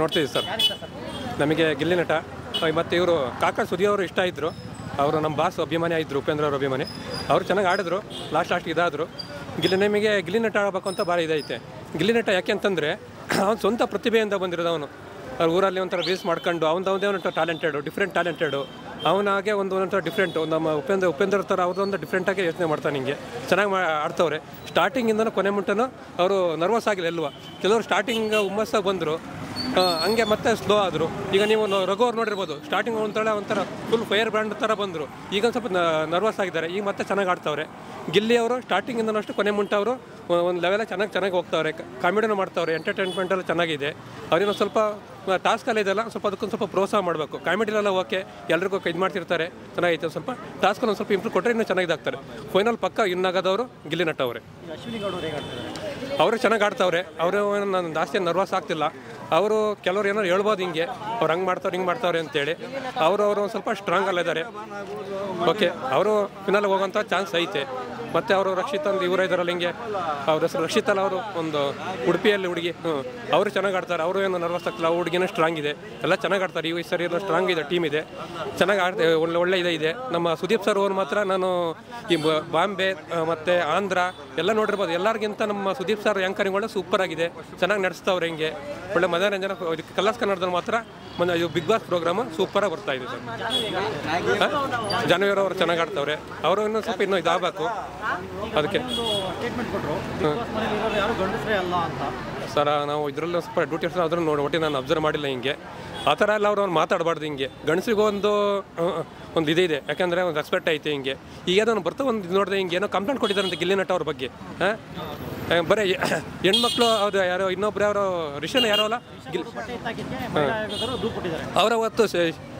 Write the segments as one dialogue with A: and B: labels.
A: ನೋಡ್ತೀವಿ ಸರ್. ನಮಗೆ ಗಿಲ್ಲಿ ನಟ ಮತ್ತು ಇವರು ಕಾಕಾ ಸುದಿ ಅವರು ಇಷ್ಟ ಇದ್ದರು. ಅವರು ನಮ್ಮ ಬಾಸ್ ಅಭಿಮಾನಿ ಆಗಿದ್ದರು, ಉಪೇಂದ್ರ ಅವ್ರ ಅಭಿಮಾನಿ. ಅವರು ಚೆನ್ನಾಗಿ ಆಡಿದ್ರು, ಲಾಸ್ಟ್ ಇದಾದರು. ನಮಗೆ ಗಿಲ್ಲಿ ನಟ ಆಡಬೇಕು ಅಂತ ಭಾಳ ಇದೈತೆ. ಗಿಲ್ಲಿ ನಟ ಯಾಕೆ ಅಂತಂದರೆ ಅವ್ನು ಸ್ವಂತ ಪ್ರತಿಭೆಯಿಂದ ಬಂದಿರೋದವನು. ಅವ್ರ ಊರಲ್ಲಿ ಒಂಥರ ರೀಲ್ಸ್ ಮಾಡ್ಕೊಂಡು ಅವನದೇ ಒಂಥರ ಟ್ಯಾಲೆಂಟೆಡು, ಡಿಫ್ರೆಂಟ್ ಟ್ಯಾಲೆಂಟೆಡು. ಅವನಾಗೆ ಒಂಥರ ಡಿಫ್ರೆಂಟು. ನಮ್ಮ ಉಪೇಂದ್ರ ಥರ ಅವ್ರದ್ದೊಂದು ಡಿಫ್ರೆಂಟಾಗಿ ಯೋಚನೆ ಮಾಡ್ತಾನೆ. ಹಿಂಗೆ ಚೆನ್ನಾಗಿ ಆಡ್ತವ್ರೆ. ಸ್ಟಾರ್ಟಿಂಗಿಂದನೂ ಕೊನೆ ಮುಂಟನೂ ಅವರು ನರ್ವಸ್ ಆಗಿಲ್ಲ ಎಲ್ಲವ. ಕೆಲವರು ಸ್ಟಾರ್ಟಿಂಗ್ ಹುಮ್ಮಸ್ಸಾಗಿ ಬಂದರು, ಹಂಗೆ ಮತ್ತೆ ಸ್ಲೋ ಆದರು. ಈಗ ನೀವು ರಘು ಅವ್ರು ನೋಡಿರ್ಬೋದು, ಸ್ಟಾರ್ಟಿಂಗ್ ಒಂಥರ ಫುಲ್ ಫೈರ್ ಬ್ರ್ಯಾಂಡ್ ಥರ ಬಂದರು. ಈಗ ಸ್ವಲ್ಪ ನರ್ವಸ್ ಆಗಿದ್ದಾರೆ. ಈಗ ಮತ್ತೆ ಚೆನ್ನಾಗಿ ಆಡ್ತವ್ರೆ. ಗಿಲ್ಲಿ ಅವರು ಸ್ಟಾರ್ಟಿಂಗಿಂದನೂ ಅಷ್ಟು ಕೊನೆ ಮುಂಟ ಅವರು ಒಂದು ಲೆವೆಲ್ ಚೆನ್ನಾಗಿ ಹೋಗ್ತಾವ್ರೆ. ಕಾಮಿಡಿನೂ ಮಾಡ್ತಾವ್ರೆ, ಎಂಟರ್ಟೈನ್ಮೆಂಟೆಲ್ಲ ಚೆನ್ನಾಗಿದೆ. ಅವ್ರೇನೋ ಸ್ವಲ್ಪ ಟಾಸ್ಕಲ್ಲ ಇದೆಲ್ಲ, ಸ್ವಲ್ಪ ಅದಕ್ಕೊಂದು ಸ್ವಲ್ಪ ಪ್ರೋತ್ಸಾಹ ಮಾಡಬೇಕು. ಕಾಮಿಡಿಲೆಲ್ಲ ಓಕೆ, ಎಲ್ರಿಗೂ ಇದು ಮಾಡ್ತಿರ್ತಾರೆ, ಚೆನ್ನಾಗೈತೆ. ಸ್ವಲ್ಪ ಟಾಸ್ಕಲ್ಲಿ ಒಂದು ಸ್ವಲ್ಪ ಇಂಪ್ರೂವ್ ಕೊಟ್ಟರೆ ಇನ್ನೂ ಚೆನ್ನಾಗಿದ್ದಾಗ್ತಾರೆ. ಫೈನಲ್ ಪಕ್ಕ ಇನ್ನಾಗೋದವರು ಗಿಲ್ಲಿ ನಟ ಅವರೇ. ಅವರು ಚೆನ್ನಾಗಿ ಆಡ್ತಾವ್ರೆ. ಅವರು ನಾನು ಜಾಸ್ತಿ ನರ್ವಸ್ ಆಗ್ತಿಲ್ಲ. ಅವರು ಕೆಲವ್ರು ಏನೋ ಹೇಳ್ಬೋದು, ಹಿಂಗೆ ಅವ್ರು ಹಂಗೆ ಮಾಡ್ತಾವ್ರೆ ಅಂತೇಳಿ. ಅವರು ಒಂದು ಸ್ವಲ್ಪ ಸ್ಟ್ರಾಂಗ್ ಅಲ್ಲ ಇದ್ದಾರೆ. ಓಕೆ, ಅವರು ಫಿನಾಲಿಗೆ ಹೋಗೋಂಥ ಚಾನ್ಸ್ ಐತೆ. ಮತ್ತು ಅವರು ರಕ್ಷಿತ್ ಅಂದ್ರೆ ಇವರು ಇದ್ದಾರಲ್ಲ, ಹಿಂಗೆ ಅವ್ರ ಹೆಸರು ರಕ್ಷಿತ್ ಅಲ್ಲ, ಅವರು ಒಂದು ಉಡುಪಿಯಲ್ಲಿ ಹುಡುಗಿ, ಅವರು ಚೆನ್ನಾಗಿ ಆಡ್ತಾರೆ. ಅವರು ಏನು ನರ್ವಸ್ ಆಗ್ತಿಲ್ಲ. ಹುಡುಗಿನೂ ಸ್ಟ್ರಾಂಗ್ ಇದೆ, ಎಲ್ಲ ಚೆನ್ನಾಗಿ ಆಡ್ತಾರೆ. ಈ ಸರಿ ಎಲ್ಲ ಸ್ಟ್ರಾಂಗ್ ಇದೆ, ಟೀಮ್ ಇದೆ, ಚೆನ್ನಾಗಿ ಆಡ್ತೇವೆ. ಒಳ್ಳೆ ಇದೆ. ನಮ್ಮ ಸುದೀಪ್ ಸರ್ ಅವ್ರು ಮಾತ್ರ ನಾನು ಈ ಬಾಂಬೆ ಮತ್ತು ಆಂಧ್ರ ಎಲ್ಲ ನೋಡಿರ್ಬೋದು. ಎಲ್ಲರಿಗಿಂತ ನಮ್ಮ ಸುದೀಪ್ ಸರ್ ಆ್ಯಂಕರಿಂಗ್ ಸೂಪರ್ ಆಗಿದೆ, ಚೆನ್ನಾಗಿ ನಡೆಸ್ತವ್ರೆ. ಹಿಂಗೆ ಒಳ್ಳೆ ಮನೋರಂಜನೆ. ಕಲರ್ಸ್ ಕನ್ನಡದಲ್ಲಿ ಮಾತ್ರ ಬಿಗ್ ಬಾಸ್ ಪ್ರೋಗ್ರಾಮು ಸೂಪರಾಗಿ ಬರ್ತಾ ಇದೆ ಸರ್. ಜಾನ್ವಿ ಅವರು ಚೆನ್ನಾಗಿ ಆಡ್ತವ್ರೆ. ಅವರು ಇನ್ನೂ ಸ್ವಲ್ಪ ಇನ್ನೂ ಇದಾಗಬೇಕು ಅದಕ್ಕೆ. ಸರ್ ನಾವು ಇದರಲ್ಲಿ ಸ್ವಲ್ಪ ಡ್ಯೂಟಿ ಅದನ್ನು ನೋಡಿ ಒಟ್ಟಿಗೆ ನಾನು ಅಬ್ಸರ್ವ್ ಮಾಡಿಲ್ಲ. ಹಿಂಗೆ ಆ ಥರ ಎಲ್ಲ ಅವ್ರು ಮಾತಾಡಬಾರ್ದು. ಹಿಂಗೆ ಗಂಡಸಿಗೂ ಒಂದು ಇದೆ, ಯಾಕಂದರೆ ಒಂದು ರೆಸ್ಪೆಕ್ಟ್ ಐತೆ. ಹಿಂಗೆ ಈಗ ಅದನ್ನು ಬರ್ತಾ ಒಂದು ನೋಡಿದೆ, ಹಿಂಗೆ ಏನೋ ಕಂಪ್ಲೇಂಟ್ ಕೊಟ್ಟಿದ್ದಾರಂತೆ ಗಿಲ್ಲಿ ನಟ ಅವ್ರ ಬಗ್ಗೆ. ಬರೀ ಹೆಣ್ಮಕ್ಳು ಅದು ಯಾರೋ ಇನ್ನೊಬ್ರು ಯಾರೋ ರಿಷನ್ ಯಾರೋ ಅಲ್ಲ ಅವರ ಅವತ್ತು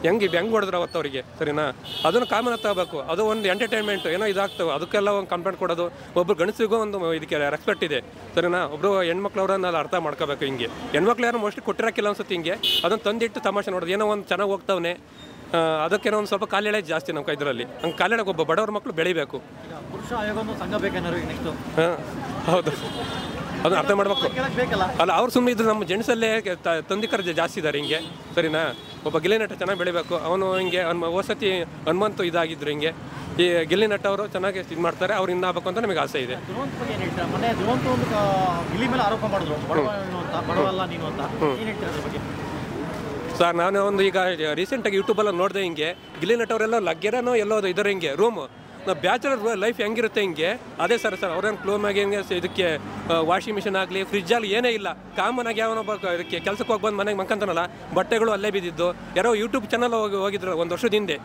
A: ಹೆಂಗೆ ಹೊಡೆದ್ರು ಅವತ್ತು ಅವರಿಗೆ, ಸರಿನಾ? ಅದನ್ನು ಕಾಮನ್ ತಗೋಬೇಕು. ಅದು ಒಂದು ಎಂಟರ್ಟೈನ್ಮೆಂಟ್ ಏನೋ ಇದಾಗ್ತವೆ, ಅದಕ್ಕೆಲ್ಲ ಒಂದು ಕಂಪ್ಲೇಂಟ್ ಕೊಡೋದು. ಒಬ್ಬರು ಗಂಡಸಿಗೂ ಒಂದು ಇದಕ್ಕೆ ರೆಸ್ಪೆಕ್ಟ್ ಇದೆ, ಸರಿನಾ? ಒಬ್ಬರು ಹೆಣ್ಮಕ್ಳು ಅವರನ್ನೆಲ್ಲ ಅರ್ಥ ಮಾಡ್ಕೋಬೇಕು. ಹಿಂಗೆ ಹೆಣ್ಮಕ್ಳು ಯಾರು ಮೋಸ್ಟ್ಲಿ ಕೊಟ್ಟಿರೋಕ್ಕಿಲ್ಲ ಅನ್ಸುತ್ತೆ. ಹಿಂಗೆ ಅದನ್ನು ತಂದಿಟ್ಟು ತಮಾಷೆ ನೋಡೋದು, ಏನೋ ಒಂದು ಚೆನ್ನಾಗಿ ಹೋಗ್ತಾವನೆ, ಅದಕ್ಕೇನೋ ಒಂದು ಸ್ವಲ್ಪ ಕಾಲೆಳೆ ಜಾಸ್ತಿ ನಮ್ಮ ಇದರಲ್ಲಿ. ಹಂಗೆ ಕಾಲೆಳೆಗೆ ಒಬ್ಬ ಬಡವ್ರ ಮಕ್ಕಳು ಬೆಳಿಬೇಕು. ಹಾಂ, ಹೌದು, ಅದನ್ನ ಅರ್ಥ ಮಾಡ್ಬೇಕು. ಅಲ್ಲ, ಅವ್ರು ಸುಮ್ಮನೆ ಇದ್ರು. ನಮ್ಮ ಜೆಂಟ್ಸಲ್ಲೇ ತಂದಿಕರ ಜಾಸ್ತಿ ಇದ್ದಾರೆ ಹಿಂಗೆ, ಸರಿನಾ? ಒಬ್ಬ ಗಿಲ್ಲಿ ನಟ ಚೆನ್ನಾಗಿ ಬೆಳಿಬೇಕು. ಅವನು ಹಿಂಗೆ ವಸತಿ ಹನುಮಂತು ಇದಾಗಿದ್ರು. ಹಿಂಗೆ ಈ ಗಿಲ್ಲಿ ನಟ ಅವರು ಚೆನ್ನಾಗಿ ಇದು ಮಾಡ್ತಾರೆ. ಅವ್ರು ಇನ್ನಾಗಬೇಕು ಅಂತ ನಮಗೆ ಆಸೆ ಇದೆ. ಸರ್ ನಾನು ಒಂದು ಈಗ ರೀಸೆಂಟಾಗಿ ಯೂಟ್ಯೂಬಲ್ಲಿ ನೋಡಿದೆ, ಹಿಂಗೆ ಗಿಲ್ಲಿ ನಟ ಅವರೆಲ್ಲ ಲಗ್ಗೆರನೋ ಎಲ್ಲೋದು ಇದ್ದಾರೆ. ಹಿಂಗೆ ರೂಮು ನಾವು ಬ್ಯಾಚುಲರ್ ಲೈಫ್ ಹೆಂಗಿರುತ್ತೆ ಹಿಂಗೆ ಅದೇ ಸರ್. ಅವ್ರೇನು ಕ್ಲೋಮಾಗಿ ಹೆಂಗೆ ಇದಕ್ಕೆ ವಾಷಿಂಗ್ ಮಿಷಿನ್ ಆಗಲಿ ಫ್ರಿಜ್ಜಲ್ಲಿ ಏನೇ ಇಲ್ಲ. ಕಾಮನ್ ಆಗಿ ಯಾವನೊಬ್ಬ ಇದಕ್ಕೆ ಕೆಲಸಕ್ಕೆ ಹೋಗಿ ಬಂದು ಮನೆಗೆ ಮಕ್ಕಂತಾನಲ್ಲ, ಬಟ್ಟೆಗಳು ಅಲ್ಲೇ ಬಿದ್ದಿದ್ದು. ಯಾರೋ ಯೂಟ್ಯೂಬ್ ಚಾನಲ್ ಹೋಗಿದ್ರು ಒಂದು ವರ್ಷದ ಹಿಂದೆ,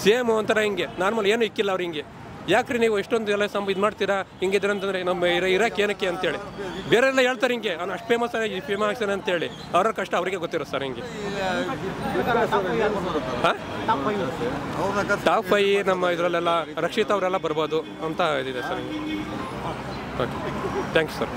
A: ಸೇಮ್ ಒಂಥರ ಹಿಂಗೆ ನಾರ್ಮಲ್ ಏನೂ ಇಕ್ಕಿಲ್ಲ ಅವ್ರು. ಹಿಂಗೆ ಯಾಕ್ರಿ ನೀವು ಎಷ್ಟೊಂದು ಎಲ್ಲ ಇದು ಮಾಡ್ತೀರಾ ಹಿಂಗಿದ್ರೆ ಅಂತಂದರೆ ನಮ್ಮ ಇರೋಕ್ಕೆ ಏನಕ್ಕೆ ಅಂತೇಳಿ ಬೇರೆಲ್ಲ ಹೇಳ್ತಾರೆ. ಹಿಂಗೆ ಅವ್ನು ಅಷ್ಟು ಫೇಮಸ್ ಅಂತೇಳಿ ಅವ್ರ ಕಷ್ಟ ಅವರಿಗೆ ಗೊತ್ತಿರೋ ಸರ್. ಹಿಂಗೆ ಟಾಪ್ 5 ನಮ್ಮ ಇದರಲ್ಲೆಲ್ಲ ರಕ್ಷಿತ್ ಅವರೆಲ್ಲ ಬರ್ಬೋದು ಅಂತ ಇದಿದೆ ಸರ್. Okay, thanks sir.